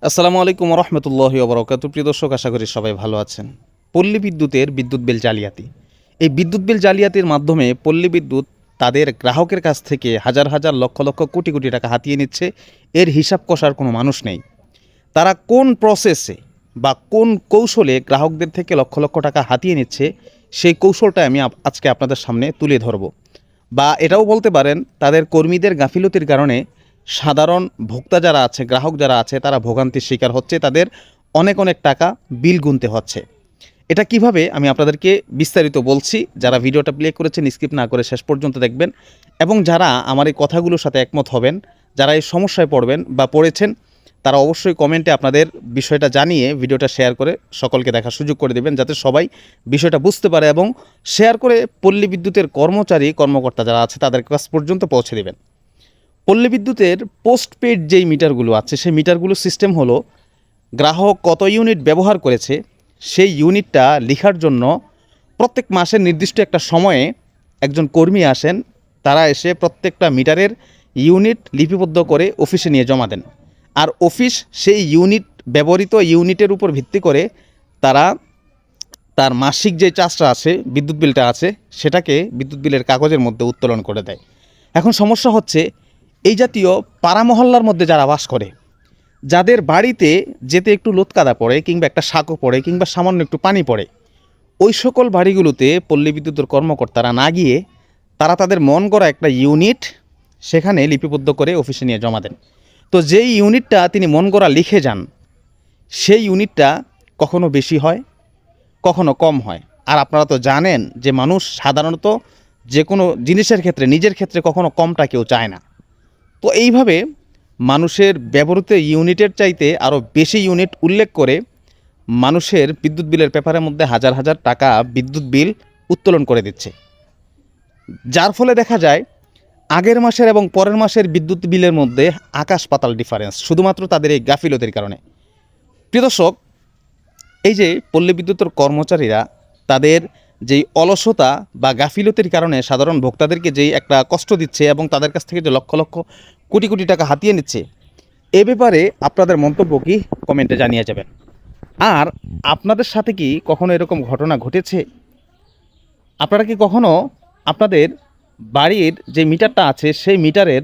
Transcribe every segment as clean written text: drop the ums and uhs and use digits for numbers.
আসসালামু আলাইকুম রহমতুল্লাহি ওবরাকাতু। প্রিয় দর্শক, আশা করি সবাই ভালো আছেন। পল্লী বিদ্যুতের বিদ্যুৎ বিল জালিয়াতি। এই বিদ্যুৎ বিল জালিয়াতির মাধ্যমে পল্লী বিদ্যুৎ তাদের গ্রাহকের কাছ থেকে হাজার হাজার লক্ষ লক্ষ কোটি কোটি টাকা হাতিয়ে নিচ্ছে। এর হিসাব কষার কোনো মানুষ নেই। তারা কোন প্রসেসে বা কোন কৌশলে গ্রাহকদের থেকে লক্ষ লক্ষ টাকা হাতিয়ে নিচ্ছে, সেই কৌশলটা আমি আজকে আপনাদের সামনে তুলে ধরব। বা এটাও বলতে পারেন, তাদের কর্মীদের গাফিলতির কারণে সাধারণ ভোক্তা যারা আছে, গ্রাহক যারা আছে, তারা ভোগান্তির শিকার হচ্ছে। তাদের অনেক অনেক টাকা বিল গুনতে হচ্ছে। এটা কিভাবে আমি আপনাদেরকে বিস্তারিত বলছি। যারা ভিডিওটা প্লে করেছেন স্কিপ না করে শেষ পর্যন্ত দেখবেন, এবং যারা আমার এই কথাগুলোর সাথে একমত হবেন, যারা এই সমস্যায় পড়বেন বা পড়েছেন, তারা অবশ্যই কমেন্টে আপনাদের বিষয়টা জানিয়ে ভিডিওটা শেয়ার করে সকলকে দেখার সুযোগ করে দেবেন, যাতে সবাই বিষয়টা বুঝতে পারে, এবং শেয়ার করে পল্লী বিদ্যুতের কর্মকর্তা যারা আছে তাদের কাছ পর্যন্ত পৌঁছে দেবেন। পল্লী বিদ্যুতের পোস্টপেড যেই মিটারগুলো আছে, সেই মিটারগুলো সিস্টেম হলো, গ্রাহক কত ইউনিট ব্যবহার করেছে সেই ইউনিটটা লেখার জন্য প্রত্যেক মাসের নির্দিষ্ট একটা সময়ে একজন কর্মী আসেন। তারা এসে প্রত্যেকটা মিটারের ইউনিট লিপিবদ্ধ করে অফিসে নিয়ে জমা দেন। আর অফিস সেই ব্যবহৃত ইউনিটের উপর ভিত্তি করে তারা তার মাসিক যে চার্জটা আছে, বিদ্যুৎ বিলটা আছে, সেটাকে বিদ্যুৎ বিলের কাগজের মধ্যে উত্তোলন করে দেয়। এখন সমস্যা হচ্ছে, এই জাতীয় পাড়া মহল্লার মধ্যে যারা বাস করে, যাদের বাড়িতে যেতে একটু লোৎকাদা পড়ে, কিংবা একটা শাঁকো পড়ে, কিংবা সামান্য একটু পানি পড়ে, ওই সকল বাড়িগুলোতে পল্লী বিদ্যুতের কর্মকর্তারা না গিয়ে তারা তাদের মন গড়া একটা ইউনিট সেখানে লিপিবদ্ধ করে অফিসে নিয়ে জমা দেন। তো যেই ইউনিটটা তিনি মন গড়া লিখে যান, সেই ইউনিটটা কখনো বেশি হয়, কখনো কম হয়। আর আপনারা তো জানেন যে মানুষ সাধারণত যে কোনো জিনিসের ক্ষেত্রে, নিজের ক্ষেত্রে কখনো কমটা কেউ চায় না। তো এইভাবে মানুষের ব্যবহৃত ইউনিটের চাইতে আরও বেশি ইউনিট উল্লেখ করে মানুষের বিদ্যুৎ বিলের পেপারের মধ্যে হাজার হাজার টাকা বিদ্যুৎ বিল উত্তোলন করে দিচ্ছে। যার ফলে দেখা যায় আগের মাসের এবং পরের মাসের বিদ্যুৎ বিলের মধ্যে আকাশ পাতাল ডিফারেন্স, শুধুমাত্র তাদের এই গাফিলতির কারণে। প্রিয় দর্শক, এই যে পল্লী বিদ্যুতের কর্মচারীরা তাদের যেই অলসতা বা গাফিলতির কারণে সাধারণ ভোক্তাদেরকে যেই একটা কষ্ট দিচ্ছে এবং তাদের কাছ থেকে যে লক্ষ লক্ষ কোটি কোটি টাকা হাতিয়ে নিচ্ছে, এ ব্যাপারে আপনাদের মন্তব্য কি কমেন্টে জানিয়ে যাবেন। আর আপনাদের সাথে কি কখনো এরকম ঘটনা ঘটেছে? আপনারা কি কখনো আপনাদের বাড়ির যে মিটারটা আছে, সেই মিটারের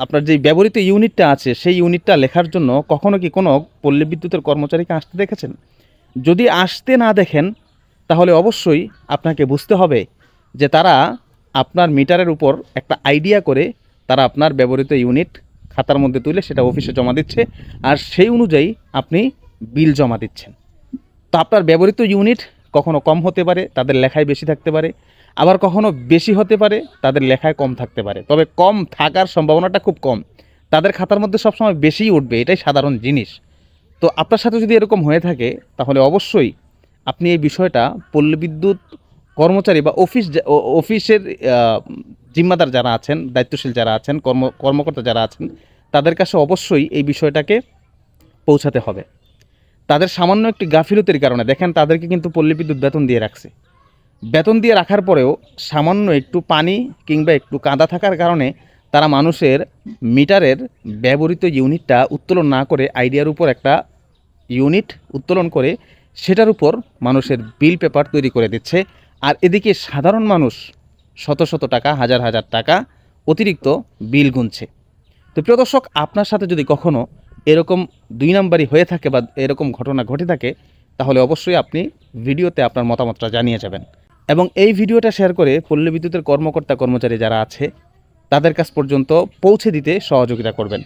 আপনার যে ব্যবহৃত ইউনিটটা আছে, সেই ইউনিটটা লেখার জন্য কখনো কি কোনো পল্লী বিদ্যুতের কর্মচারীকে আসতে দেখেছেন? যদি আসতে না দেখেন, তাহলে অবশ্যই আপনাকে বুঝতে হবে যে তারা আপনার মিটারের উপর একটা আইডিয়া করে তারা আপনার ব্যবহৃত ইউনিট খাতার মধ্যে তুলে সেটা অফিসে জমা দিচ্ছে, আর সেই অনুযায়ী আপনি বিল জমা দিচ্ছেন। তো আপনার ব্যবহৃত ইউনিট কখনো কম হতে পারে, তাদের লেখায় বেশি থাকতে পারে, আবার কখনো বেশি হতে পারে, তাদের লেখায় কম থাকতে পারে। তবে কম থাকার সম্ভাবনাটা খুব কম, তাদের খাতার মধ্যে সবসময় বেশিই উঠবে, এটাই সাধারণ জিনিস। তো আপনার সাথে যদি এরকম হয়ে থাকে, তাহলে অবশ্যই আপনি এই বিষয়টা পল্লী বিদ্যুৎ কর্মচারী বা অফিসের জিম্মাদার যারা আছেন, দায়িত্বশীল যারা আছেন, কর্মকর্তা যারা আছেন, তাদের কাছে অবশ্যই এই বিষয়টাকে পৌঁছাতে হবে। তাদের সামান্য একটি গাফিলতির কারণে দেখেন, তাদেরকে কিন্তু পল্লী বিদ্যুৎ বেতন দিয়ে রাখছে। বেতন দিয়ে রাখার পরেও সামান্য একটু পানি কিংবা একটু কাদা থাকার কারণে তারা মানুষের মিটারের ব্যবহৃত ইউনিটটা উত্তোলন না করে আইডিয়ার উপর একটা ইউনিট উত্তোলন করে সেটার উপর মানুষের বিল পেপার তৈরি করে দিচ্ছে। আর এদিকে সাধারণ মানুষ শত শত টাকা, হাজার হাজার টাকা অতিরিক্ত বিল গুনছে। তো প্রিয় দর্শক, আপনার সাথে যদি কখনো এরকম দুই নাম্বারই হয়ে থাকে বা এরকম ঘটনা ঘটে থাকে, তাহলে অবশ্যই আপনি ভিডিওতে আপনার মতামতটা জানিয়ে যাবেন, এবং এই ভিডিওটা শেয়ার করে পল্লী বিদ্যুতের কর্মকর্তা কর্মচারী যারা আছে তাদের কাছ পর্যন্ত পৌঁছে দিতে সহযোগিতা করবেন।